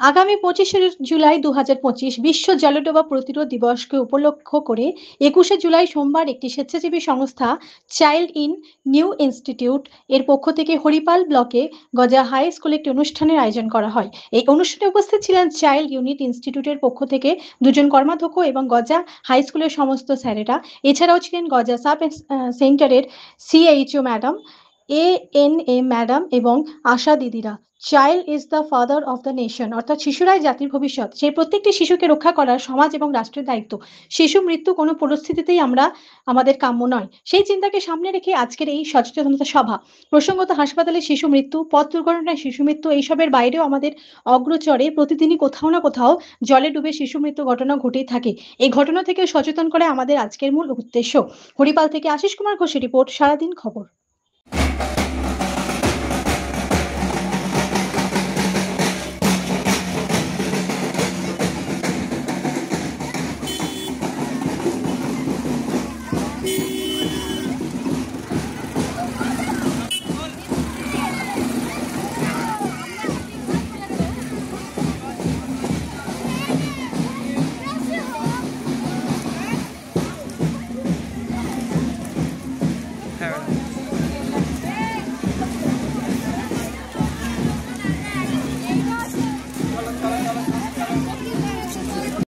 আগামী ২৫শে জুলাই ২০২৫ বিশ্ব জলডোবা প্রতিরোধ দিবসকে উপলক্ষ করে ২১শে জুলাই সোমবার একটি স্বেচ্ছাসেবী সংস্থা চাইল্ড ইন নিউ ইনস্টিটিউট এর পক্ষ থেকে হরিপাল ব্লকে গজা হাই স্কুলে একটি অনুষ্ঠানের আয়োজন করা হয়। এই অনুষ্ঠানে উপস্থিত ছিলেন চাইল্ড ইউনিট ইনস্টিটিউটের পক্ষ থেকে ২ জন কর্মাধ্যক্ষ এবং গজা হাই স্কুলের সমস্ত স্যারেরা। এছাড়াও ছিলেন গজা সাব সেন্টারের সিএইচও ম্যাডাম, এএনএ ম্যাডাম এবং আশা দিদিরা। Child is the father of the nation, অর্থাৎ শিশুরাই জাতির ভবিষ্যৎ। সেই প্রত্যেকটি শিশুকে রক্ষা করা সমাজ এবং রাষ্ট্রের দায়িত্ব। শিশু মৃত্যু কোনো পরিস্থিতিতেই আমাদের কাম্য নয়। সেই চিন্তাকে সামনে রেখে আজকের এই সচেতনতা সভা। প্রসঙ্গত হাসপাতালে শিশু মৃত্যু, পথ দুর্ঘটনায় শিশু মৃত্যু এইসবের বাইরেও আমাদের অগ্রচরে প্রতিদিনই কোথাও না কোথাও জলে ডুবে শিশু মৃত্যু ঘটনা ঘটেই থাকে। এই ঘটনা থেকে সচেতন করা আমাদের আজকের মূল উদ্দেশ্য। হরিপাল থেকে আশিস কুমার ঘোষের রিপোর্ট, সারাদিন খবর।